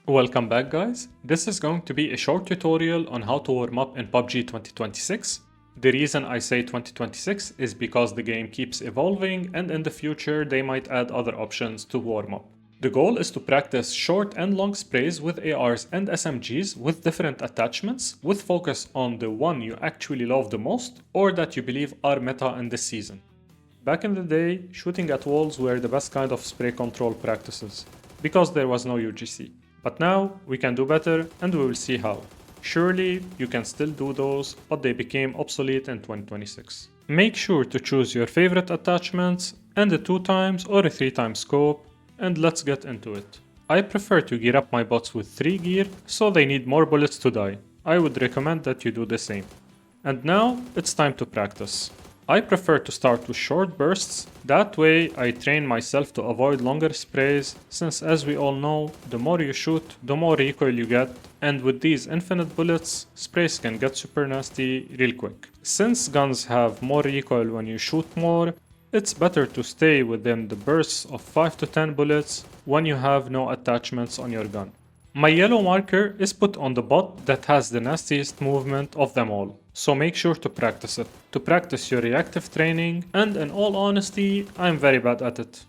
Welcome back guys. This is going to be a short tutorial on how to warm up in PUBG 2026. The reason I say 2026 is because the game keeps evolving and in the future they might add other options to warm up. The goal is to practice short and long sprays with ARs and SMGs with different attachments with focus on the one you actually love the most or that you believe are meta in this season. Back in the day, shooting at walls were the best kind of spray control practices because there was no UGC. But now we can do better and we will see how. Surely you can still do those, but they became obsolete in 2026. Make sure to choose your favorite attachments and a 2x or a 3x scope, and let's get into it. I prefer to gear up my bots with 3 gear so they need more bullets to die. I would recommend that you do the same. And now it's time to practice. I prefer to start with short bursts, that way I train myself to avoid longer sprays, since as we all know, the more you shoot, the more recoil you get, and with these infinite bullets, sprays can get super nasty real quick. Since guns have more recoil when you shoot more, it's better to stay within the bursts of 5 to 10 bullets when you have no attachments on your gun. My yellow marker is put on the bot that has the nastiest movement of them all, so make sure to practice it, to practice your reactive training, and in all honesty, I'm very bad at it.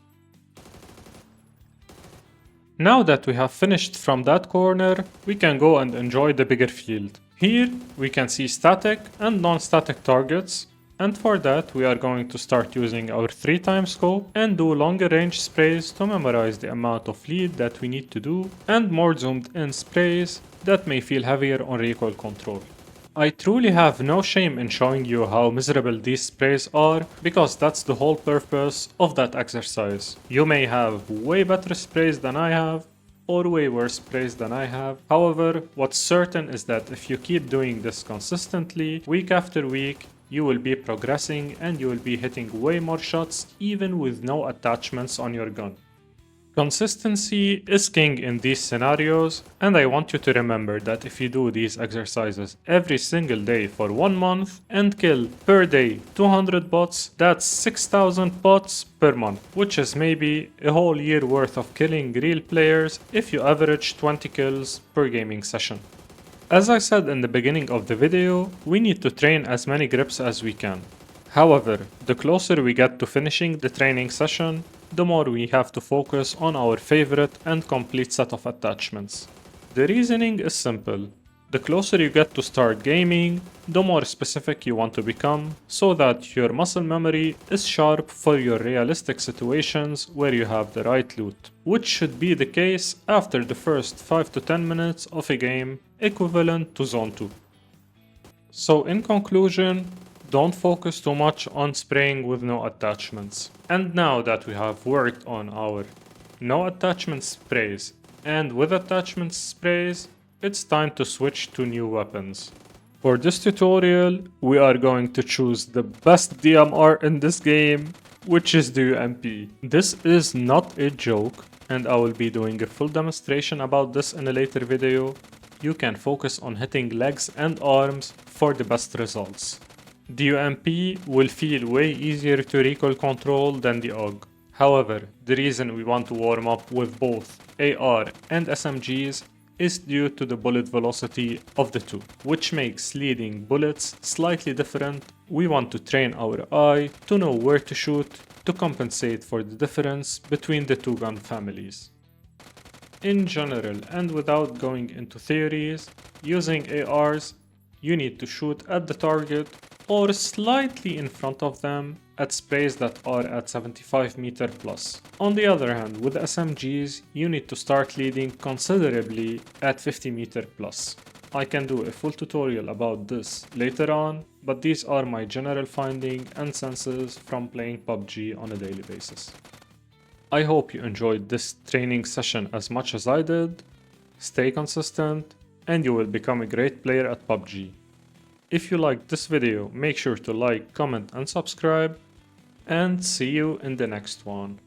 Now that we have finished from that corner, we can go and enjoy the bigger field. Here, we can see static and non-static targets, and for that we are going to start using our 3x scope and do longer range sprays to memorize the amount of lead that we need to do, and more zoomed in sprays that may feel heavier on recoil control. I truly have no shame in showing you how miserable these sprays are, because that's the whole purpose of that exercise. You may have way better sprays than I have, or way worse sprays than I have. However, what's certain is that if you keep doing this consistently, week after week, you will be progressing and you will be hitting way more shots even with no attachments on your gun. Consistency is king in these scenarios, and I want you to remember that if you do these exercises every single day for 1 month and kill per day 200 bots, that's 6,000 bots per month, which is maybe a whole year worth of killing real players if you average 20 kills per gaming session. As I said in the beginning of the video, we need to train as many grips as we can. However, the closer we get to finishing the training session, the more we have to focus on our favorite and complete set of attachments. The reasoning is simple. The closer you get to start gaming, the more specific you want to become, so that your muscle memory is sharp for your realistic situations where you have the right loot, which should be the case after the first 5 to 10 minutes of a game, equivalent to Zone 2. So in conclusion, don't focus too much on spraying with no attachments. And now that we have worked on our no attachment sprays and with attachment sprays, it's time to switch to new weapons. For this tutorial, we are going to choose the best DMR in this game, which is the UMP. This is not a joke, and I will be doing a full demonstration about this in a later video. You can focus on hitting legs and arms for the best results. The UMP will feel way easier to recoil control than the AUG. However, the reason we want to warm up with both AR and SMGs is due to the bullet velocity of the two, which makes leading bullets slightly different. We want to train our eye to know where to shoot to compensate for the difference between the two gun families. In general, and without going into theories, using ARs, you need to shoot at the target or slightly in front of them at sprays that are at 75 meter plus. On the other hand, with SMGs, you need to start leading considerably at 50 meter plus. I can do a full tutorial about this later on, but these are my general findings and senses from playing PUBG on a daily basis. I hope you enjoyed this training session as much as I did. Stay consistent and you will become a great player at PUBG. If you liked this video, make sure to like, comment and subscribe, and see you in the next one.